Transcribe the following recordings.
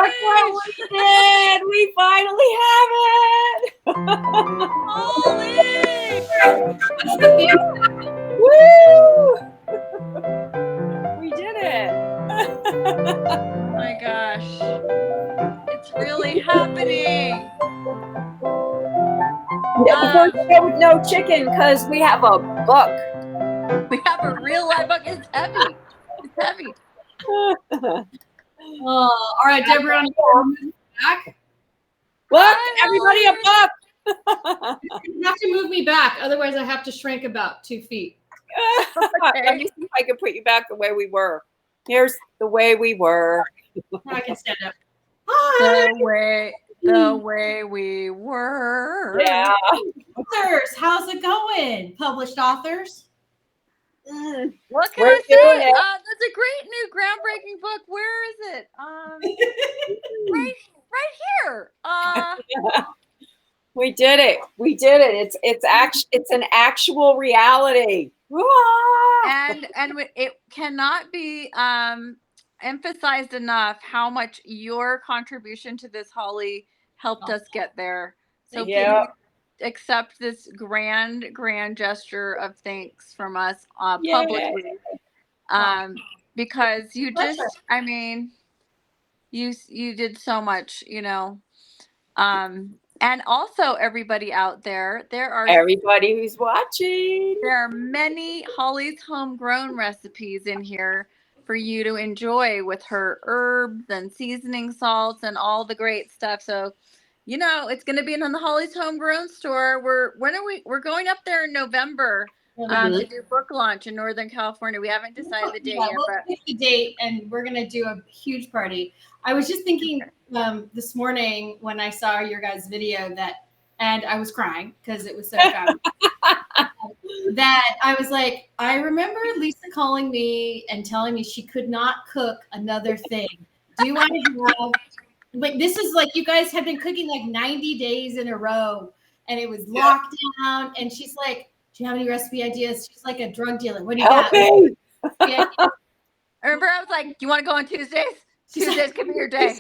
Look what we did! We finally have it! Hollie! Woo! We did it! Oh my gosh. It's really happening. No chicken because we have a book. We have a real live book. It's heavy. It's heavy. All right, Deborah, back. Look, everybody a book. You have to move me back, otherwise I have to shrink about 2 feet. Let me see if I can put you back the way we were. Here's the way we were. I can stand up. The way we were. Yeah. Authors, how's it going? Published authors. What can I say? That's a great new groundbreaking book. Where is it? right here. We did it. We did it. It's an actual reality. And it cannot be emphasized enough how much your contribution to this, Hollie, helped us get there. So please accept this grand gesture of thanks from us publicly. Because you just, I mean, you did so much, you know. And also everybody out there, everybody who's watching. There are many Hollie's homegrown recipes in here for you to enjoy with her herbs and seasoning salts and all the great stuff. So, you know, it's going to be in the Hollie's Homegrown store. We're going up there in November to do book launch in Northern California. We haven't decided the date yet. We'll pick the date, and we're going to do a huge party. I was just thinking this morning when I saw your guys' video and I was crying because it was so fun. That I was like, I remember Lisa calling me and telling me she could not cook another thing. Do you want to have, like, this is like, you guys have been cooking like 90 days in a row and it was locked down. And she's like, do you have any recipe ideas? She's like a drug dealer. What do you got? I remember I was like, do you want to go on Tuesdays? Tuesdays could be your day.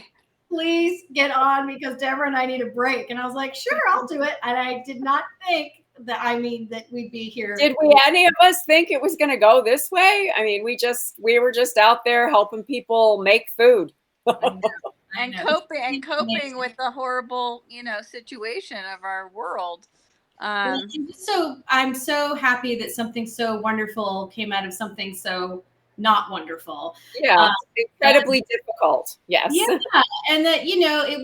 Please get on because Deborah and I need a break. And I was like, sure, I'll do it. And I did not think that we'd be here. Did any of us think it was going to go this way? I mean, we were just out there helping people make food. And coping with the horrible, you know, situation of our world. So I'm so happy that something so wonderful came out of something so not wonderful. Yeah, incredibly difficult. Yes. Yeah, and that, you know, it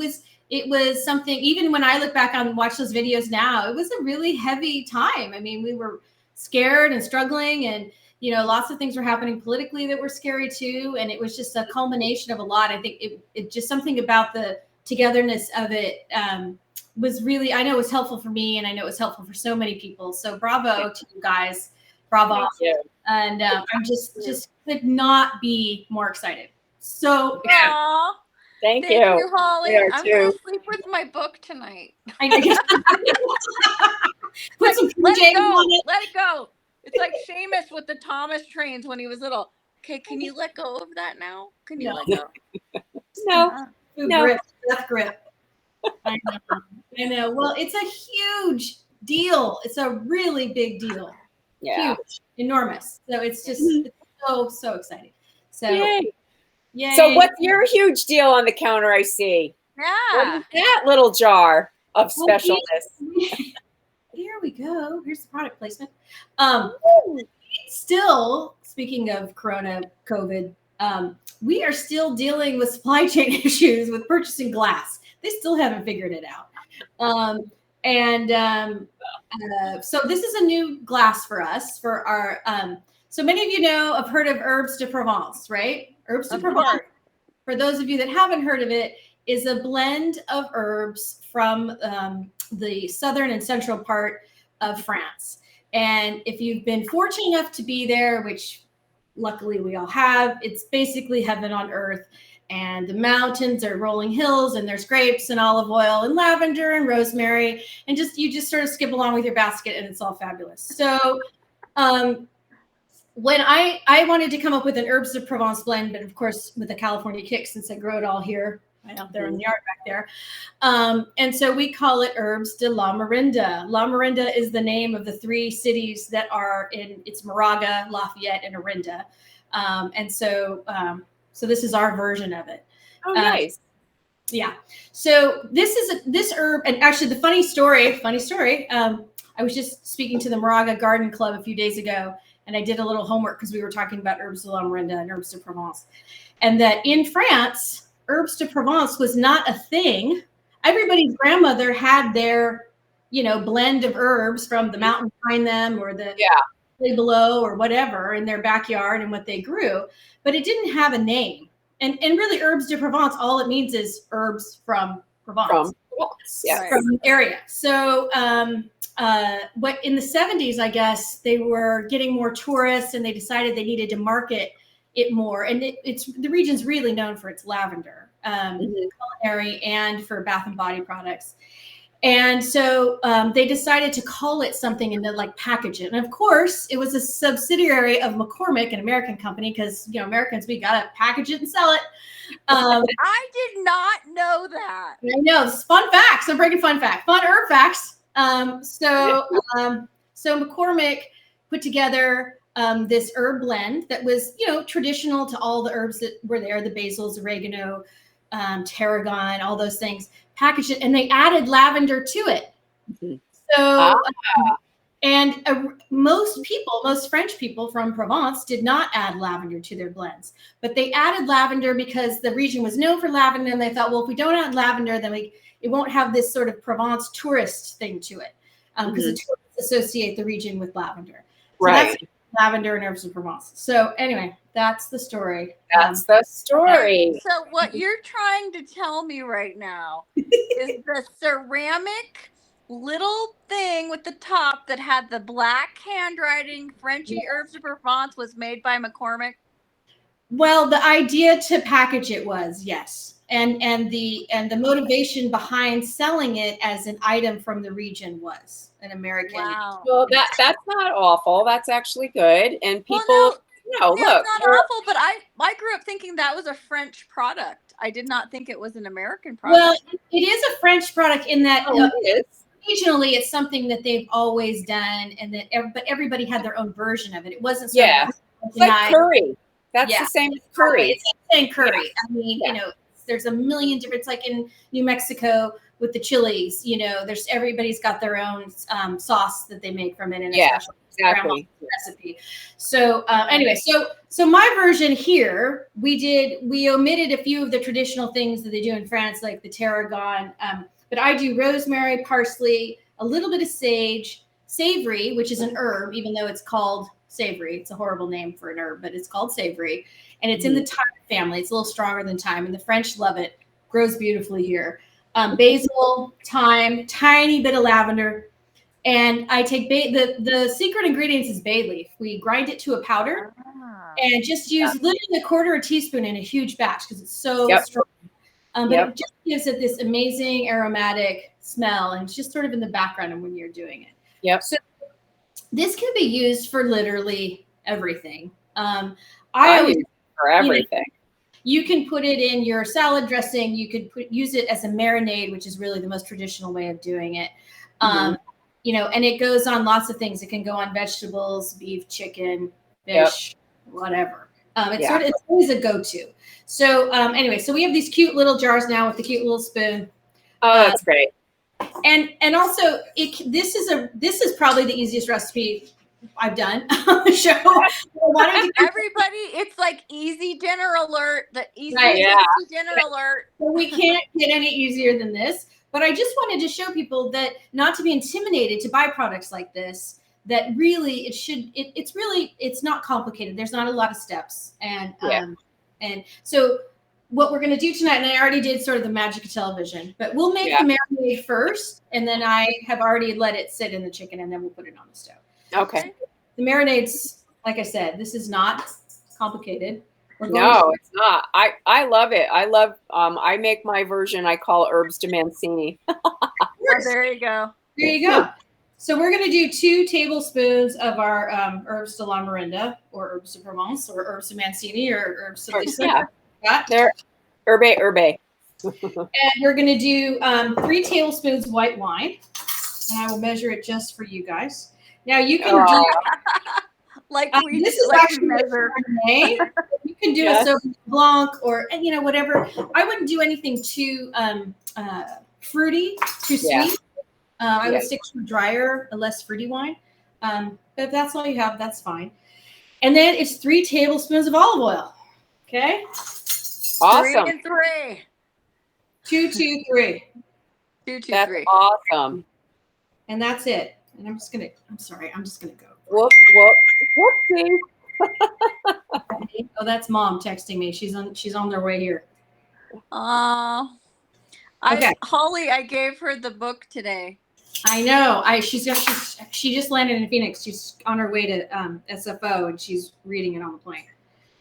was something, even when I look back and watch those videos now, it was a really heavy time. I mean, we were scared and struggling, and, you know, lots of things were happening politically that were scary too. And it was just a culmination of a lot. I think it just something about the togetherness of it was really, I know it was helpful for me, and I know it was helpful for so many people. So bravo to you guys. Bravo. Thank you. And I'm just could not be more excited. So Thank you, Hollie. I'm going to sleep with my book tonight. I guess. Put some let it go. Let it go. It's like Seamus with the Thomas trains when he was little. Okay, can you let go of that now? Can you let go? No. Death grip. I know. Well, it's a huge deal. It's a really big deal. Yeah. Huge, enormous. So it's just it's so exciting. So yay. So what's your huge deal on the counter I see? Yeah. What is that little jar of specialness? Here we go. Here's the product placement. Still, speaking of COVID, we are still dealing with supply chain issues with purchasing glass. They still haven't figured it out. So this is a new glass for us for our. So many of you have heard of Herbes De Provence, right? Herbes De Provence. For those of you that haven't heard of it, is a blend of herbs from the southern and central part of France. And if you've been fortunate enough to be there, which luckily we all have, it's basically heaven on earth. And the mountains are rolling hills, and there's grapes and olive oil and lavender and rosemary, and you just sort of skip along with your basket, and it's all fabulous. So when I wanted to come up with an Herbes de Provence blend, but of course with a California kick since I grow it all here, right out there in the yard back there. And so we call it Herbes de la Marinda. La Marinda is the name of the 3 cities that are it's Moraga, Lafayette, and Orinda. And so this is our version of it. Oh, nice. Yeah. So this herb, and actually the funny story. I was just speaking to the Moraga Garden Club a few days ago, and I did a little homework because we were talking about Herbes de la Marinda and Herbes de Provence, and that in France, Herbes de Provence was not a thing. Everybody's grandmother had their, blend of herbs from the mountain behind them or the valley below or whatever in their backyard and what they grew, but it didn't have a name. And really, Herbes de Provence, all it means is herbs from Provence. From the area. So what in the 70s, I guess, they were getting more tourists and they decided they needed to market it more. And the region's really known for its lavender, culinary and for bath and body products. And so they decided to call it something and then package it. And of course, it was a subsidiary of McCormick, an American company, because Americans, we gotta package it and sell it. I did not know that. I know. It's fun facts. I'm breaking fun herb facts. So McCormick put together this herb blend that was, traditional to all the herbs that were there, the basils, oregano, tarragon, all those things, packaged it, and they added lavender to it. So, most French people from Provence did not add lavender to their blends, but they added lavender because the region was known for lavender, and they thought, well, if we don't add lavender, then it won't have this sort of Provence tourist thing to it, because the tourists associate the region with lavender. So that's lavender and Herbes de Provence. So anyway, that's the story. That's the story. So what you're trying to tell me right now is the ceramic little thing with the top that had the black handwriting, Frenchy Herbes de Provence, was made by McCormick? Well, the idea to package it was, yes. And the motivation behind selling it as an item from the region was an American. Wow. Well, that's not awful. That's actually good. And people, look, it's not awful, but I grew up thinking that was a French product. I did not think it was an American product. Well, it is a French product in that it is. Regionally, it's something that they've always done, and but everybody had their own version of it. It wasn't it's like curry. That's the same as curry. It's the same curry. I mean, there's a million different. It's like in New Mexico with the chilies. There's everybody's got their own sauce that they make from it, and a special recipe. So anyway, so my version here, we omitted a few of the traditional things that they do in France, like the tarragon. But I do rosemary, parsley, a little bit of sage, savory, which is an herb, even though it's called savory. It's a horrible name for an herb, but it's called savory. And it's in the thyme family. It's a little stronger than thyme, and the French love it. Grows beautifully here. Basil, thyme, tiny bit of lavender. And I take the secret ingredients is bay leaf. We grind it to a powder and just use literally a quarter teaspoon in a huge batch because it's so strong. But it just gives it this amazing aromatic smell, and it's just sort of in the background when you're doing it. Yep. So this can be used for literally everything. I always for everything. You can put it in your salad dressing. You could use it as a marinade, which is really the most traditional way of doing it. And it goes on lots of things. It can go on vegetables, beef, chicken, fish, whatever. It's always a go-to. So anyway, so we have these cute little jars now with the cute little spoon. Oh, that's great. And also this is probably the easiest recipe I've done on the show. Everybody, it's like easy dinner alert. The easy dinner alert. So we can't get any easier than this. But I just wanted to show people that not to be intimidated to buy products like this. That really it's not complicated. There's not a lot of steps. And so what we're going to do tonight, and I already did sort of the magic of television, but we'll make the marinade first, and then I have already let it sit in the chicken, and then we'll put it on the stove. Okay. The marinades, like I said, this is not complicated. No, it's not. I love it. I love, I make my version, I call Herbes de Mancini. There you go. There you go. So we're going to do 2 tablespoons of our Herbes de la Marinda, or Herbes de Provence, or Herbes de Mancini, or Herbes de Lisa. They're herbe. And we're going to do 3 tablespoons white wine. And I will measure it just for you guys. Now you can do like this is like actually a Chardonnay. You can do a Sauvignon Blanc or whatever. I wouldn't do anything too fruity, too sweet. I would stick to a drier, a less fruity wine. But if that's all you have, that's fine. And then it's 3 tablespoons of olive oil. Okay. Awesome. 3 and 3. 2, 2, 3. 2, 2, That's 3. awesome. And that's it. And I'm just gonna go. Whoop, whoopsie. Oh, that's Mom texting me. She's on their way here. Okay. Hollie, I gave her the book today. I know. She just landed in Phoenix. She's on her way to SFO, and she's reading it on the plane.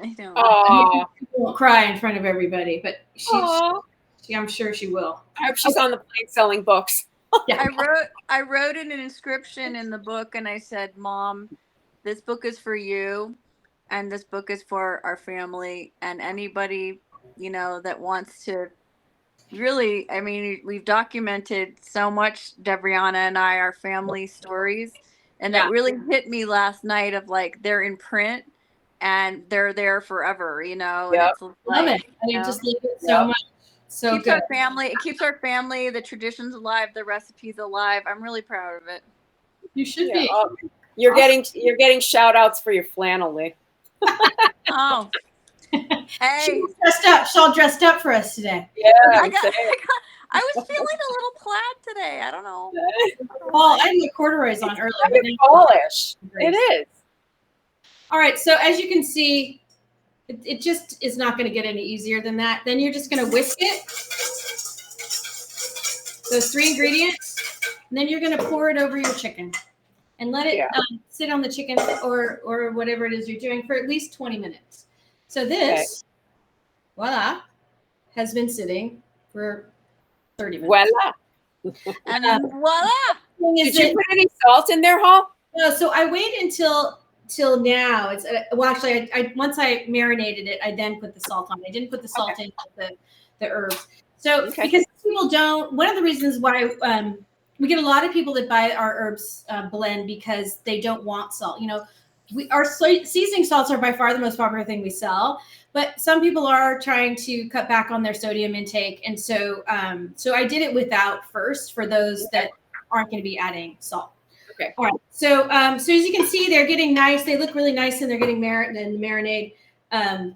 I know. She won't cry in front of everybody, but I'm sure she will. I hope she's on the plane selling books. Yeah. I wrote an inscription in the book, and I said, "Mom, this book is for you, and this book is for our family, and anybody that wants to." Really, I mean, we've documented so much, Debriana and I, our family stories, and that really hit me last night. Of like, they're in print and they're there forever. And it's Love it. I mean, just leave it so much. So keeps good. It keeps our family, the traditions alive, the recipes alive. I'm really proud of it. You should be. You're getting shout outs for your flannel, Lee. Oh. Hey. She was all dressed up for us today. Yeah. I was feeling a little plaid today. I don't know. Well, I had the corduroys on earlier. It's fallish. It is. All right. So as you can see, it just is not going to get any easier than that. Then you're just going to whisk it. Those 3 ingredients. And then you're going to pour it over your chicken. And let it sit on the chicken or whatever it is you're doing for at least 20 minutes. So this, voila, has been sitting for 30 minutes. Voila. And voila. Did you put any salt in there, Hall? No, so I waited until now. It's actually, I once I marinated it, I then put the salt on. I didn't put the salt in the herbs. So because people don't, one of the reasons why we get a lot of people that buy our herbs blend because they don't want salt. Our seasoning salts are by far the most popular thing we sell, but some people are trying to cut back on their sodium intake. And so I did it without first for those that aren't going to be adding salt. Okay. All right. So as you can see, they're getting nice. They look really nice and they're getting marinade. And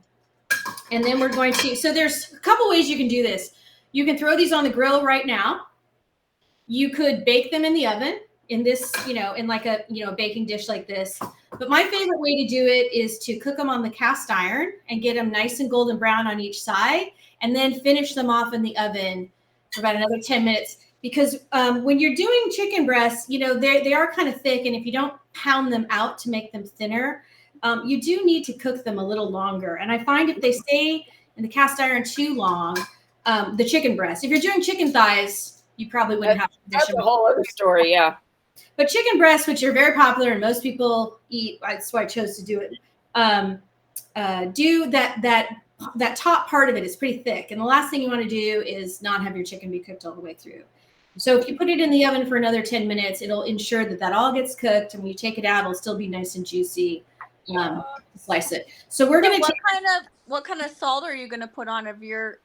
then we're going to, so there's a couple ways you can do this. You can throw these on the grill right now. You could bake them in the oven in this, in like a, baking dish like this. But my favorite way to do it is to cook them on the cast iron and get them nice and golden brown on each side, and then finish them off in the oven for about another 10 minutes. Because when you're doing chicken breasts, they are kind of thick. And if you don't pound them out to make them thinner, you do need to cook them a little longer. And I find if they stay in the cast iron too long, the chicken breast, if you're doing chicken thighs, you probably wouldn't have to. That's a whole other story, yeah. But chicken breasts, which are very popular and most people eat, that's why I chose to do it. Do that top part of it is pretty thick, and the last thing you want to do is not have your chicken be cooked all the way through. So if you put it in the oven for another 10 minutes, it'll ensure that all gets cooked, and when you take it out, it'll still be nice and juicy. Slice it. So we're gonna. What kind of salt are you gonna put on your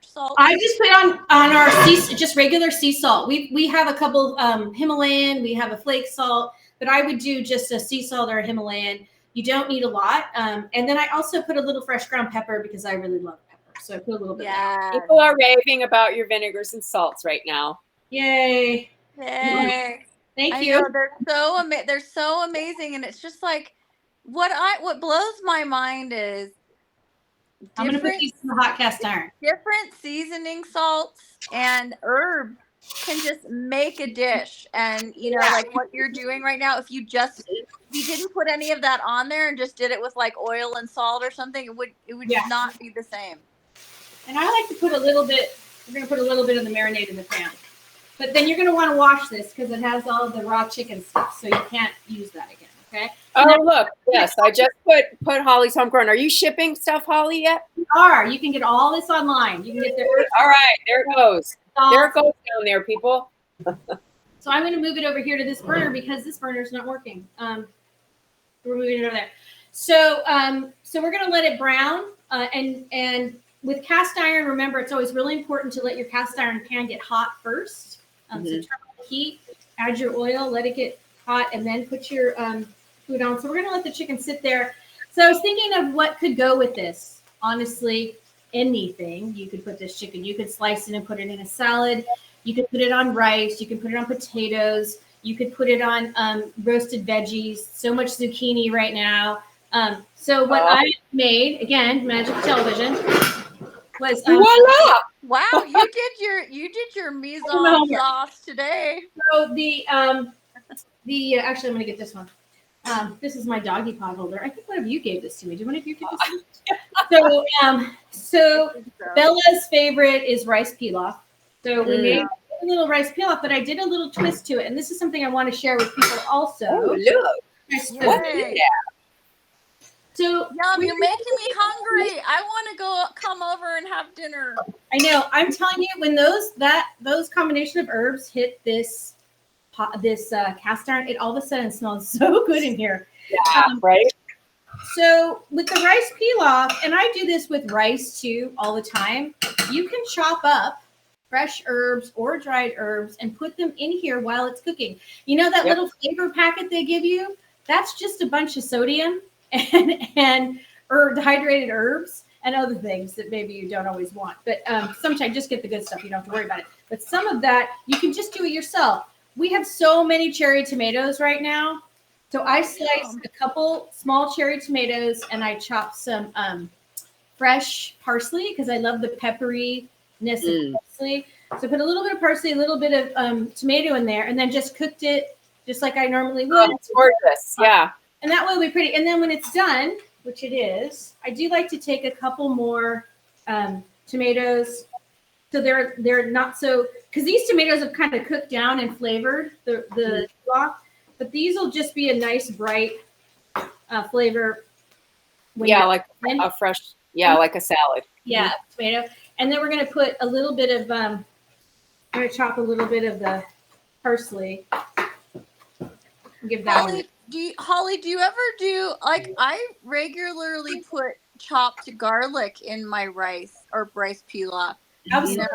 salt? I just put on our just regular sea salt. We have a couple Himalayan. We have a flake salt, but I would do just a sea salt or a Himalayan. You don't need a lot. And then I also put a little fresh ground pepper because I really love pepper. So I put a little bit. Yeah. People are raving about your vinegars and salts right now. Yay! Hey. Thank you. They're so amazing, and it's just like what blows my mind is. I'm going to put these in the hot cast iron. Different seasoning salts and herb can just make a dish. And, like what you're doing right now, if you didn't put any of that on there and just did it with like oil and salt or something, it would not be the same. And I like to put a little bit, we're going to put a little bit of the marinade in the pan. But then you're going to want to wash this because it has all of the raw chicken stuff. So you can't use that again. Okay. Oh, look. Yes, I just put Hollie's Homegrown. Are you shipping stuff, Hollie, yet? You can get all this online. You can get All right, there it goes. There it goes down there, people. So I'm going to move it over here to this burner because this burner is not working. We're moving it over there. So so we're going to let it brown. And with cast iron, remember, it's always really important to let your cast iron pan get hot first. So turn on the heat, add your oil, let it get hot, and then put your food on. So we're going to let the chicken sit there. So I was thinking of what could go with this. Honestly, anything. You could put this chicken. You could slice it and put it in a salad. You could put it on rice. You can put it on potatoes. You could put it on roasted veggies. So much zucchini right now. So what I made, again, magic television, was voila! Wow, you did your mise en place today. So the actually I'm gonna get this one. This is my doggy pod holder. I think one of you gave this to me. Did one of you give this to me? So Bella's favorite is rice pilaf. So we made a little rice pilaf, but I did a little twist to it, and this is something I want to share with people also. Oh, look! What is that? So Yum, you're making me hungry. I want to come over and have dinner. I know. I'm telling you, when those combination of herbs hit this cast iron, it all of a sudden smells so good in here. Yeah, right. So with the rice pilaf, and I do this with rice too all the time, you can chop up fresh herbs or dried herbs and put them in here while it's cooking. You know that little flavor packet they give you? That's just a bunch of sodium and dehydrated herbs and other things that maybe you don't always want. But sometimes just get the good stuff. You don't have to worry about it. But some of that, you can just do it yourself. We have so many cherry tomatoes right now. So I sliced a couple small cherry tomatoes and I chopped some fresh parsley because I love the pepperiness of parsley. So put a little bit of parsley, a little bit of tomato in there, and then just cooked it just like I normally would. Oh, it's gorgeous. Yeah. And that way it'll be pretty. And then when it's done, which it is, I do like to take a couple more tomatoes. So they're not so, because these tomatoes have kind of cooked down and flavored the block, but these will just be a nice bright flavor. Like a fresh, like a salad. Yeah, tomato. And then we're going to put a little bit of, I'm going to chop a little bit of the parsley. Give that one. Hollie, do you ever do, like, I regularly put chopped garlic in my rice or rice pilaf. Absolutely.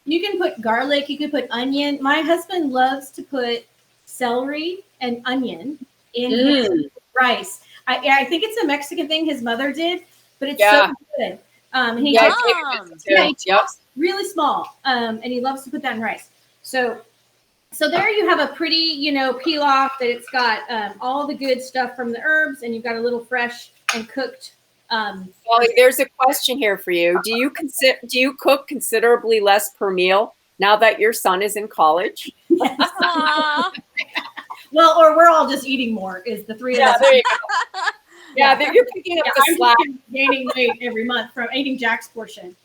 You can put garlic, you can put onion. My husband loves to put celery and onion in his rice. I think it's a Mexican thing his mother did, but it's so good. He chops really small, and he loves to put that in rice. So there you have a pretty, pilaf that it's got all the good stuff from the herbs, and you've got a little fresh and cooked. Hollie, there's a question here for you. Do you cook considerably less per meal now that your son is in college? Well, or we're all just eating more. Is the three of us? There you go. Yeah, you're picking up the slack. I'm gaining weight every month from eating Jack's portion.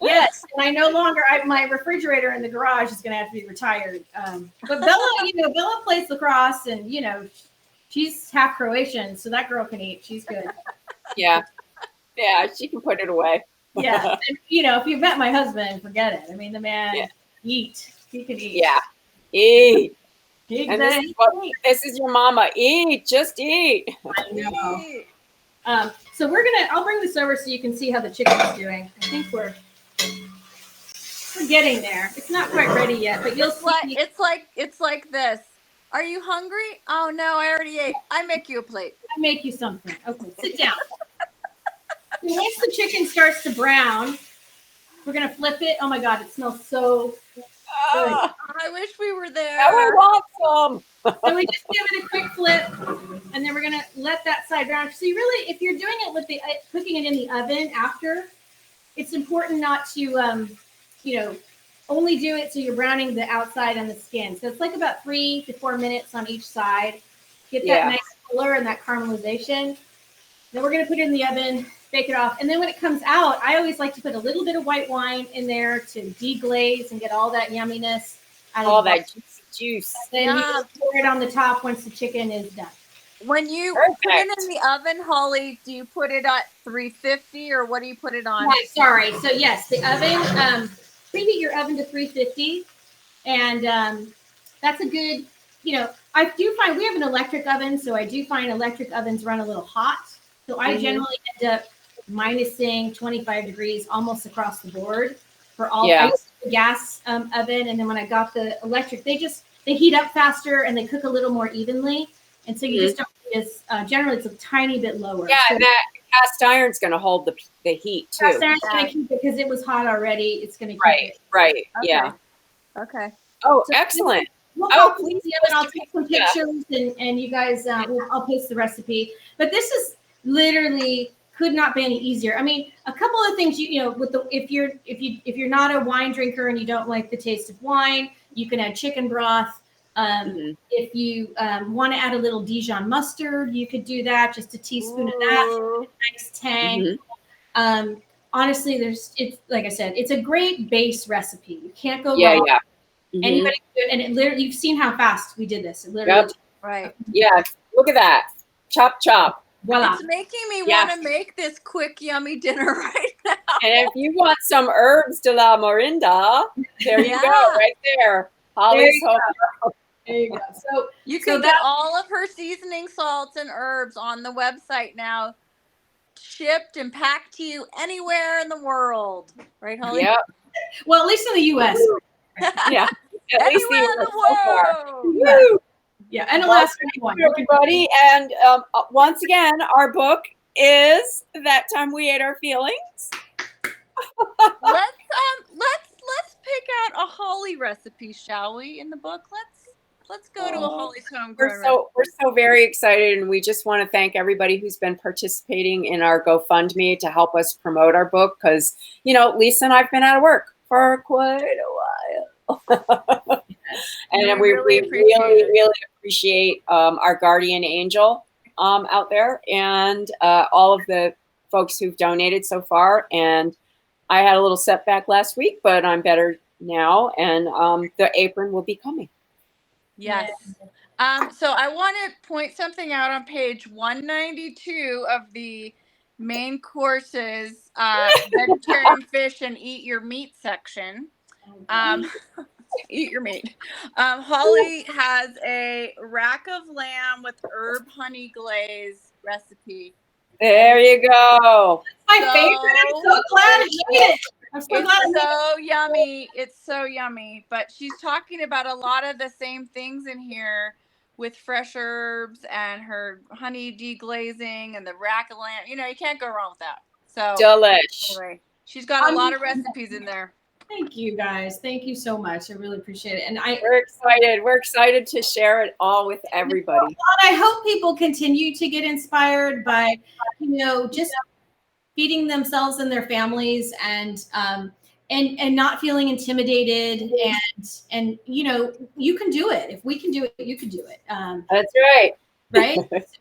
Yes, and I no longer. My refrigerator in the garage is going to have to be retired. But Bella, Bella plays lacrosse, and she's half Croatian, so that girl can eat. She's good. Yeah, she can put it away. Yeah, and, if you met my husband, forget it. I mean, the man eat. He can eat. Yeah, eat. And this is your mama. Eat, just eat. I know. So I'll bring this over so you can see how the chicken's doing. I think we're getting there. It's not quite ready yet, but you'll see. It's like this. Are you hungry? Oh no, I already ate. I make you a plate. I make you something. Okay, sit down. Once the chicken starts to brown, we're gonna flip it. Oh my God, it smells so good. I wish we were there. Now I want some. So we just give it a quick flip, and then we're gonna let that side brown. So if you're doing it with cooking it in the oven after, it's important not to only do it so you're browning the outside and the skin. So it's like about 3 to 4 minutes on each side. Get that nice color and that caramelization. Then we're gonna put it in the oven, bake it off, and then when it comes out, I always like to put a little bit of white wine in there to deglaze and get all that yumminess out of all that juice. Then you just pour it on the top once the chicken is done. When you put it in the oven, Holly, do you put it at 350 or what do you put it on? Yeah, sorry. So yes, the oven, preheat your oven to 350. And that's a good, I do find we have an electric oven. So I do find electric ovens run a little hot. So I generally end up minusing 25 degrees almost across the board for all. I use the gas oven. And then when I got the electric, they heat up faster and they cook a little more evenly. And so you just don't just generally it's a tiny bit lower. Yeah, so that cast iron's going to hold the heat too. Cast iron's going to keep it because it was hot already. It's going to keep it. Right. Okay. Yeah. Okay. Oh, so excellent. Please, and I'll take some pictures and you guys, I'll post the recipe. But this is literally could not be any easier. I mean, a couple of things with if you're not a wine drinker and you don't like the taste of wine, you can add chicken broth. If you want to add a little Dijon mustard, you could do that. Just a teaspoon of that, nice tang. Honestly, it's like I said, it's a great base recipe. You can't go wrong. Yeah. Anybody can do it, and it literally, you've seen how fast we did this. It literally, right. Yeah, look at that. Chop, chop. Voila. It's making me want to make this quick, yummy dinner right now. And if you want some herbes de la Morinda, there you go, right there. Hollie's home. There you go. So you can get all of her seasoning salts and herbs on the website now, shipped and packed to you anywhere in the world. Right, Hollie? Yep. Well, at least in the U.S. Yeah. At least anywhere in the world. So far. Yeah, and Alaska. Thank you, everybody. And once again, our book is That Time We Ate Our Feelings. Let's pick out a Hollie recipe, shall we? In the book, let's go to a Hollie's Homegrown. We're so very excited, and we just want to thank everybody who's been participating in our GoFundMe to help us promote our book. Because Lisa and I've been out of work for quite a while, and we really appreciate our guardian angel out there and all of the folks who've donated so far. And I had a little setback last week, but I'm now, and the apron will be coming. Yes. So I want to point something out on page 192 of the main courses, vegetarian fish and eat your meat section. Eat your meat. Hollie has a rack of lamb with herb honey glaze recipe. There you go. My favorite. I'm so glad to eat it. I'm so glad. It's so yummy. It's so yummy. But she's talking about a lot of the same things in here with fresh herbs and her honey deglazing and the rack of lamb. You can't go wrong with that. So delish. Anyway, she's got a lot of recipes in there. Thank you, guys. Thank you so much. I really appreciate it. And we're excited. We're excited to share it all with everybody. And I hope people continue to get inspired by, just feeding themselves and their families and not feeling intimidated and you can do it. If we can do it, you can do it. That's right. Right.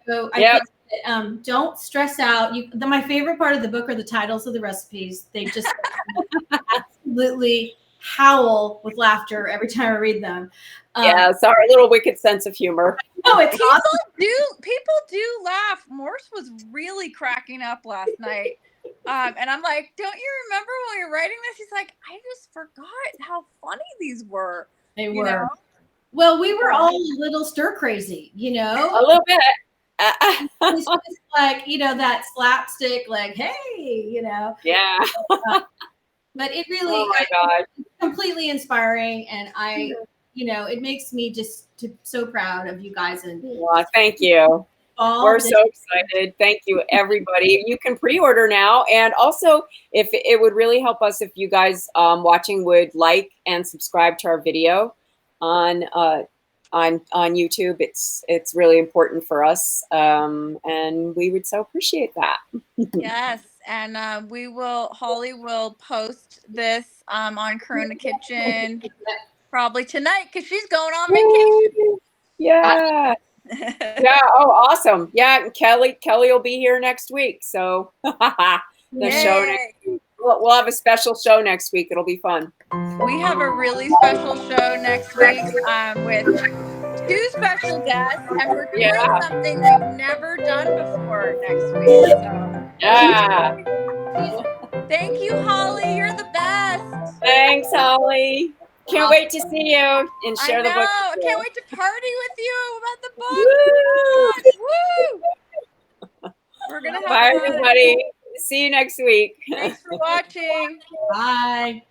So I think that, don't stress out. My favorite part of the book are the titles of the recipes. They just absolutely howl with laughter every time I read them. It's our little wicked sense of humor. No, it's awesome. People do laugh. Morse was really cracking up last night. And I'm like, don't you remember when we were writing this? He's like, I just forgot how funny these were. They were. Well, we were all a little stir crazy, A little bit. It's just like, that slapstick, like, hey, Yeah. But it really, oh my God, it's completely inspiring. And it makes me just so proud of you guys. And thank you. We're so excited. Thank you, everybody. You can pre-order now. And also, if it would really help us if you guys watching would like and subscribe to our video on YouTube. It's really important for us. And we would so appreciate that. Yes. And Hollie will post this on Corona Kitchen probably tonight because she's going on vacation. Yeah. Yeah. Oh, awesome. Yeah. And Kelly will be here next week. So show next week. We'll have a special show next week. It'll be fun. We have a really special show next week with 2 special guests, and we're doing Yeah. something we've never done before next week. So Yeah. thank you, Holly. You're the best. Thanks, Holly. Can't wait to see you and share the book. I can't wait to party with you about the book. Woo! We're gonna have Bye, fun. everybody. See you next week. Thanks for watching. Bye.